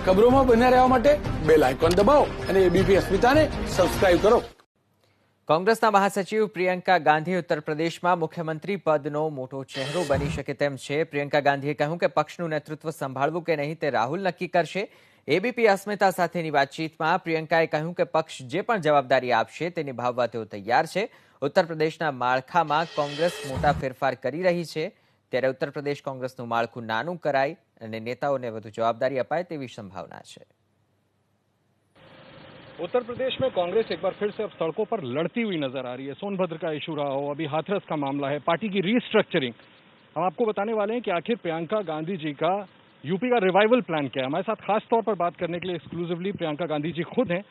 ખબરોમાં બન્યા રહેવા માટે બેલ આઇકોન દબાવો અને એબીપી અસ્મિતાને સબસ્ક્રાઇબ કરો। કોંગ્રેસના મહાસચિવ પ્રિયંકા ગાંધી ઉત્તર પ્રદેશમાં મુખ્યમંત્રી પદનો મોટો ચહેરો બની શકે તેમ છે। પ્રિયંકા ગાંધીએ કહ્યું કે પક્ષનું નેતૃત્વ સંભાળવું કે નહીં તે રાહુલ નક્કી કરશે। એબીપી અસ્મિતા સાથેની વાતચીતમાં પ્રિયંકાએ કહ્યું કે પક્ષ જે પણ જવાબદારી આપશે તે નિભાવવા તેઓ તૈયાર છે। ઉત્તર પ્રદેશના માળખામાં કોંગ્રેસ મોટા ફેરફાર કરી રહી છે, ત્યારે ઉત્તર પ્રદેશ કોંગ્રેસનું માળખું નાનું કરાય અને नेताओं વધુ જવાબદારી અપાય તેવી સંભાવના છે। उत्तर प्रदेश में कांग्रेस एक बार फिर से अब सड़कों पर लड़ती हुई नजर आ रही है। सोनभद्र का इशू रहा हो, अभी हाथरस का मामला है, पार्टी की रीस्ट्रक्चरिंग। हम आपको बताने वाले हैं कि आखिर प्रियंका गांधी जी का यूपी का रिवाइवल प्लान क्या है। हमारे साथ खास तौर पर बात करने के लिए एक्सक्लूसिवली प्रियंका गांधी जी खुद हैं,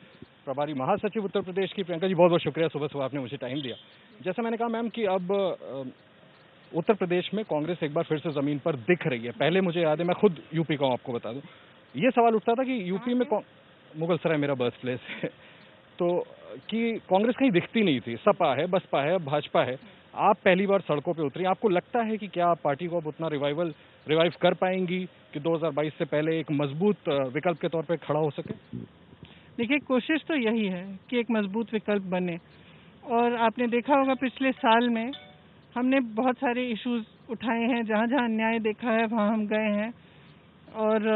प्रभारी महासचिव उत्तर प्रदेश की। प्रियंका जी, बहुत बहुत शुक्रिया, सुबह सुबह आपने मुझे टाइम दिया। जैसा मैंने कहा मैम कि अब उत्तर प्रदेश में कांग्रेस एक बार फिर से जमीन पर दिख रही है। पहले मुझे याद है, मैं खुद यूपी का हूं, आपको बता दूं, ये सवाल उठता था कि यूपी में मुगल सराय मेरा बर्थ प्लेस है, तो कि कांग्रेस कहीं दिखती नहीं थी। सपा है, बसपा है, भाजपा है, आप पहली बार सड़कों पे उतरी। आपको लगता है कि क्या पार्टी को अब उतना रिवाइव कर पाएंगी कि 2022 से पहले एक मजबूत विकल्प के तौर पे खड़ा हो सके? देखिए, कोशिश तो यही है कि एक मजबूत विकल्प बने। और आपने देखा होगा पिछले साल में हमने बहुत सारे इश्यूज उठाए हैं, जहाँ जहाँ अन्याय देखा है वहाँ हम गए हैं और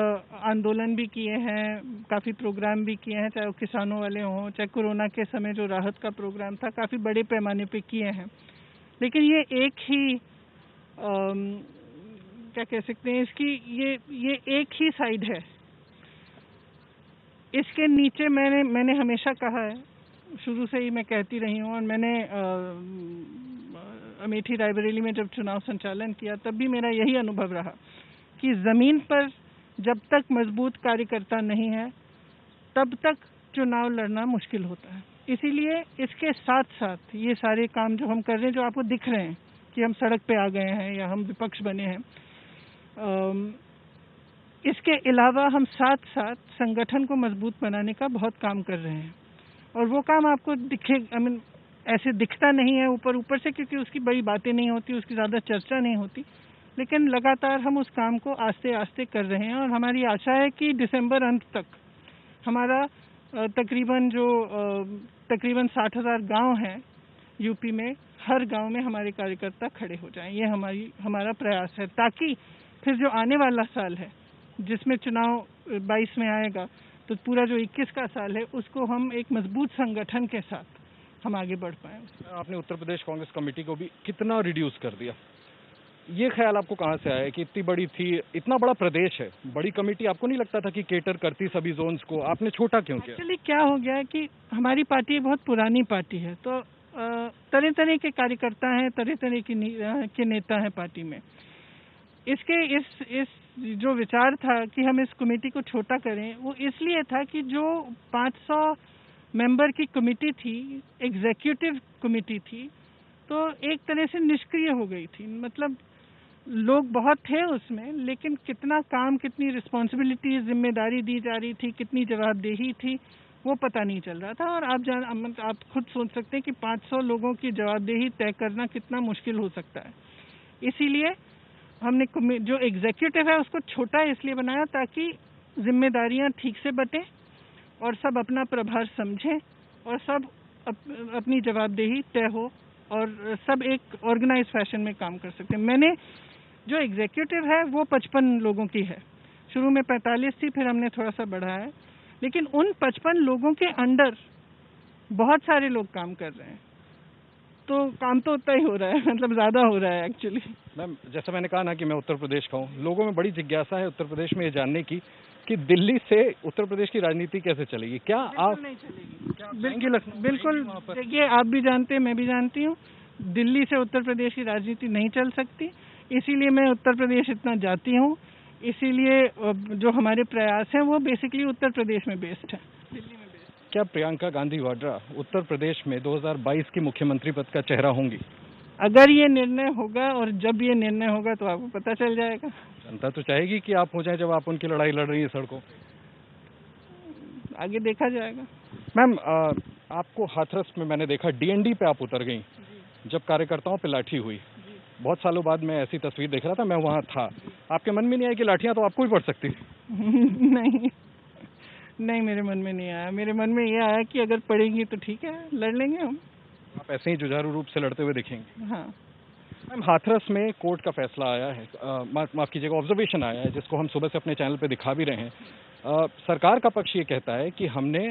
आंदोलन भी किए हैं, काफ़ी प्रोग्राम भी किए हैं, चाहे वो किसानों वाले हों, चाहे कोरोना के समय जो राहत का प्रोग्राम था, काफ़ी बड़े पैमाने पे किए हैं। लेकिन ये एक ही क्या कह सकते हैं, इसकी ये एक ही साइड है। इसके नीचे मैंने हमेशा कहा है, शुरू से ही मैं कहती रही हूँ, और मैंने अमेठी रायबरेली में जब चुनाव संचालन किया तब भी मेरा यही अनुभव रहा कि ज़मीन पर जब तक मजबूत कार्यकर्ता नहीं है तब तक चुनाव लड़ना मुश्किल होता है। इसीलिए इसके साथ साथ ये सारे काम जो हम कर रहे हैं, जो आपको दिख रहे हैं कि हम सड़क पे आ गए हैं या हम विपक्ष बने हैं, इसके अलावा हम साथ साथ संगठन को मजबूत बनाने का बहुत काम कर रहे हैं। और वो काम आपको ऐसे दिखता नहीं है ऊपर से, क्योंकि उसकी बड़ी बातें नहीं होती, उसकी ज़्यादा चर्चा नहीं होती, लेकिन लगातार हम उस काम को आस्ते आस्ते कर रहे हैं। और हमारी आशा है कि दिसंबर अंत तक हमारा तकरीबन 60,000 गांव हैं यूपी में, हर गांव में हमारे कार्यकर्ता खड़े हो जाएं। ये हमारा प्रयास है, ताकि फिर जो आने वाला साल है जिसमें चुनाव 22 में आएगा, तो पूरा जो 21 का साल है उसको हम एक मजबूत संगठन के साथ हम आगे बढ़ पाएं। आपने उत्तर प्रदेश कांग्रेस कमेटी को भी कितना रिड्यूस कर दिया, ये ख्याल आपको कहाँ से आया कि इतनी बड़ी थी, इतना बड़ा प्रदेश है, बड़ी कमेटी आपको नहीं लगता था कि केटर करती सभी जोन्स को? आपने छोटा क्यों किया? एक्चुअली क्या हो गया कि हमारी पार्टी बहुत पुरानी पार्टी है, तो तरह तरह के कार्यकर्ता हैं, तरह तरह के नेता हैं पार्टी में। इस जो विचार था कि हम इस कमेटी को छोटा करें, वो इसलिए था कि जो 500 मेंबर की कमेटी थी, एग्जीक्यूटिव कमेटी थी, तो एक तरह से निष्क्रिय हो गई थी। मतलब लोग बहुत थे उसमें, लेकिन कितना काम, कितनी रिस्पॉन्सिबिलिटी, जिम्मेदारी दी जा रही थी, कितनी जवाबदेही थी, वो पता नहीं चल रहा था। और आप खुद सोच सकते हैं कि 500 लोगों की जवाबदेही तय करना कितना मुश्किल हो सकता है। इसीलिए हमने जो एग्जीक्यूटिव है उसको छोटा इसलिए बनाया ताकि जिम्मेदारियां ठीक से बटें और सब अपना प्रभार समझें और सब अपनी जवाबदेही तय हो और सब एक ऑर्गेनाइज फैशन में काम कर सकते हैं। मैंने जो एग्जीक्यूटिव है वो 55 लोगों की है, शुरू में 45 थी, फिर हमने थोड़ा सा बढ़ाया है, लेकिन उन 55 लोगों के अंडर बहुत सारे लोग काम कर रहे हैं, तो काम तो उतना ही हो रहा है, मतलब ज़्यादा हो रहा है एक्चुअली। मैम, जैसा मैंने कहा ना कि मैं उत्तर प्रदेश का हूँ, लोगों में बड़ी जिज्ञासा है उत्तर प्रदेश में ये जानने की कि दिल्ली से उत्तर प्रदेश की राजनीति कैसे चलेगी। क्या आप नहीं चलेगी? बिल्कुल, देखिए, आप भी जानते हैं, मैं भी जानती हूँ, दिल्ली से उत्तर प्रदेश की राजनीति नहीं चल सकती। इसीलिए मैं उत्तर प्रदेश इतना जाती हूँ, इसीलिए जो हमारे प्रयास हैं वो बेसिकली उत्तर प्रदेश में बेस्ड है, दिल्ली में बेस्ड। क्या प्रियंका गांधी वाड्रा उत्तर प्रदेश में 2022 की मुख्यमंत्री पद का चेहरा होंगी? अगर ये निर्णय होगा और जब ये निर्णय होगा तो आपको पता चल जाएगा। जनता तो चाहेगी कि आप हो जाए जब आप उनकी लड़ाई लड़ रही है सड़कों, आगे देखा जाएगा। मैम, आपको हाथरस में मैंने देखा, डीएनडी पे आप उतर गई जब कार्यकर्ताओं पे लाठी हुई। बहुत सालों बाद मैं ऐसी तस्वीर देख रहा था, मैं वहाँ था। आपके मन में नहीं आया कि लाठियाँ तो आपको भी पड़ सकती? नहीं। नहीं, मेरे मन में नहीं आया। मेरे मन में ये आया कि अगर पढ़ेंगी तो ठीक है, लड़ लेंगे हम। आप ऐसे ही जुझारू रूप से लड़ते हुए दिखेंगे। हाँ। मैम, हाथरस में कोर्ट का फैसला आया है, माफ कीजिएगा, ऑब्जर्वेशन आया है, जिसको हम सुबह से अपने चैनल पे दिखा भी रहे हैं। सरकार का पक्ष ये कहता है कि हमने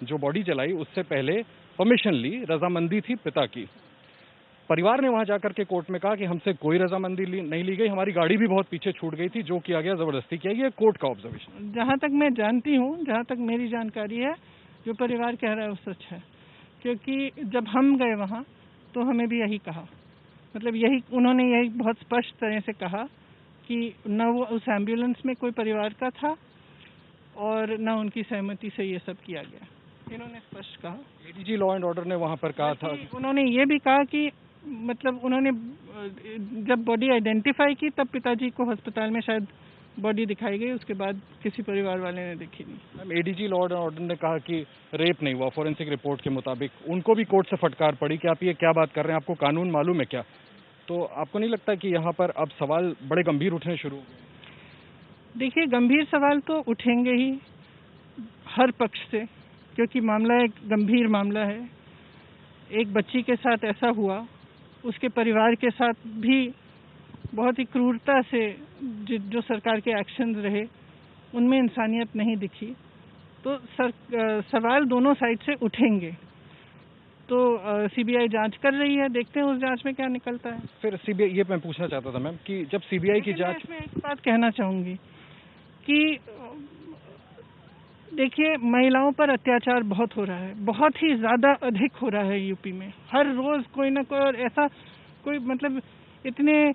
जो बॉडी जलाई उससे पहले परमिशन ली, रजामंदी थी पिता की। परिवार ने वहां जाकर के कोर्ट में कहा कि हमसे कोई रजामंदी नहीं ली गई, हमारी गाड़ी भी बहुत पीछे छूट गई थी, जो किया गया जबरदस्ती किया गया। कोर्ट का ऑब्जर्वेशन। जहाँ तक मैं जानती हूँ, जहाँ तक मेरी जानकारी है, जो परिवार कह रहा है वो सच है। क्योंकि जब हम गए वहाँ तो हमें भी यही कहा, मतलब उन्होंने यही बहुत स्पष्ट तरह से कहा कि न वो उस एम्बुलेंस में कोई परिवार का था और न उनकी सहमति से ये सब किया गया। इन्होंने स्पष्ट कहा। एडीजी लॉ एंड ऑर्डर ने वहां पर कहा था। उन्होंने ये भी कहा कि मतलब उन्होंने जब बॉडी आइडेंटिफाई की तब पिताजी को अस्पताल में शायद बॉडी दिखाई गई, उसके बाद किसी परिवार वाले ने देखी नहीं। Ma'am, ADG law and order ने कहा कि रेप नहीं हुआ, फोरेंसिक रिपोर्ट के मुताबिक। उनको भी कोर्ट से फटकार पड़ी कि आप ये क्या बात कर रहे हैं, आपको कानून मालूम है क्या? तो आपको नहीं लगता कि यहाँ पर अब सवाल बड़े गंभीर उठने शुरू हो गए? देखिए, गंभीर सवाल तो उठेंगे ही हर पक्ष से, क्योंकि मामला एक गंभीर मामला है। एक बच्ची के साथ ऐसा हुआ, उसके परिवार के साथ भी बहुत ही क्रूरता से जो सरकार के एक्शंस रहे उनमें इंसानियत नहीं दिखी। तो सवाल दोनों साइड से उठेंगे। तो सीबीआई जांच कर रही है, देखते हैं उस जांच में क्या निकलता है। फिर सीबीआई, ये मैं पूछना चाहता था मैम कि जब सीबीआई की जांच में एक बात कहना चाहूंगी कि देखिए, महिलाओं पर अत्याचार बहुत हो रहा है, बहुत ही ज्यादा अधिक हो रहा है यूपी में। हर रोज कोई ना कोई, और ऐसा कोई मतलब इतने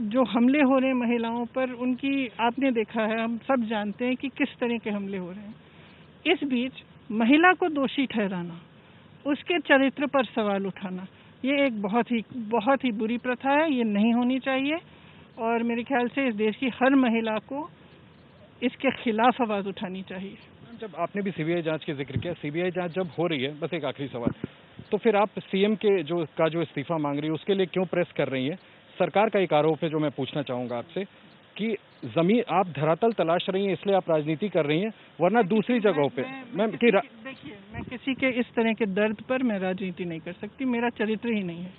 जो हमले हो रहे हैं महिलाओं पर, उनकी आपने देखा है, हम सब जानते हैं कि किस तरह के हमले हो रहे हैं। इस बीच महिला को दोषी ठहराना, उसके चरित्र पर सवाल उठाना, ये एक बहुत ही बुरी प्रथा है। ये नहीं होनी चाहिए और मेरे ख्याल से इस देश की हर महिला को इसके खिलाफ आवाज उठानी चाहिए। जब आपने भी सीबीआई जांच के जिक्र किया, सीबीआई जांच जब हो रही है, बस एक आखिरी सवाल, तो फिर आप सीएम के जो इस्तीफा मांग रही है उसके लिए क्यों प्रेस कर रही है? सरकार का एक आरोप है जो मैं पूछना चाहूंगा आपसे कि जमीन आप धरातल तलाश रही हैं, इसलिए आप राजनीति कर रही हैं, वरना दूसरी जगहों पे देखिए, मैं किसी के इस तरह के दर्द पर मैं राजनीति नहीं कर सकती, मेरा चरित्र ही नहीं है।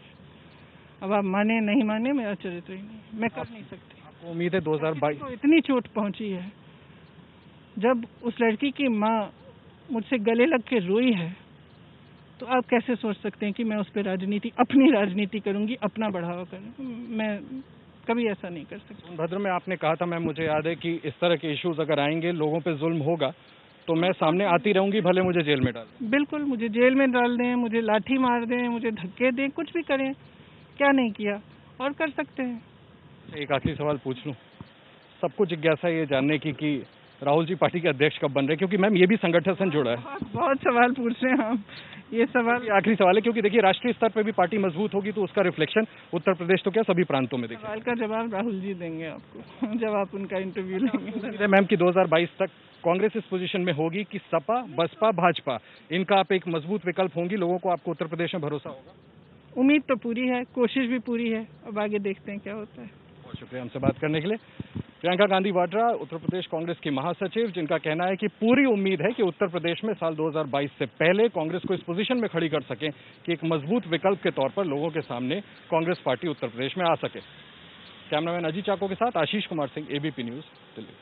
अब आप माने नहीं माने, मेरा चरित्र ही नहीं है, मैं कर नहीं सकती। आपको उम्मीद है 2022 को इतनी चोट पहुंची है, जब उस लड़की की माँ मुझसे गले लग के रोई है, तो आप कैसे सोच सकते हैं कि मैं उस पर अपनी राजनीति करूंगी, अपना बढ़ावा करूंगी? मैं कभी ऐसा नहीं कर सकती। सोनभद्र में आपने कहा था, मैम मुझे याद है, कि इस तरह के इश्यूज अगर आएंगे, लोगों पे जुल्म होगा, तो मैं सामने आती रहूंगी, भले मुझे जेल में डाल दें। बिल्कुल, मुझे जेल में डाल दें, मुझे लाठी मार दें, मुझे धक्के दें, कुछ भी करें, क्या नहीं किया और कर सकते हैं। एक आखिरी सवाल पूछ लूं, सबको जिज्ञासा ये जानने की कि राहुल जी पार्टी के अध्यक्ष कब बन रहे हैं, क्योंकि मैम ये भी संगठन से जुड़ा है। बहुत सवाल पूछ रहे हैं हम, ये सवाल आखिरी सवाल है, क्योंकि देखिए राष्ट्रीय स्तर पर भी पार्टी मजबूत होगी तो उसका रिफ्लेक्शन उत्तर प्रदेश तो क्या सभी प्रांतों में दिखेगा। सवाल का जवाब राहुल जी देंगे आपको जब आप उनका इंटरव्यू लेंगे। मैम की 2022 तक कांग्रेस इस पोजीशन में होगी कि सपा, बसपा, भाजपा, इनका आप एक मजबूत विकल्प होंगी, लोगों को आपको उत्तर प्रदेश में भरोसा होगा? उम्मीद तो पूरी है, कोशिश भी पूरी है, अब आगे देखते हैं क्या होता है। बहुत शुक्रिया हमसे बात करने के लिए। प्रियंका गांधी वाड्रा, उत्तर प्रदेश कांग्रेस की महासचिव, जिनका कहना है कि पूरी उम्मीद है कि उत्तर प्रदेश में साल 2022 से पहले कांग्रेस को इस पोजीशन में खड़ी कर सकें कि एक मजबूत विकल्प के तौर पर लोगों के सामने कांग्रेस पार्टी उत्तर प्रदेश में आ सके। कैमरामैन अजीत चाको के साथ आशीष कुमार सिंह, एबीपी न्यूज, दिल्ली।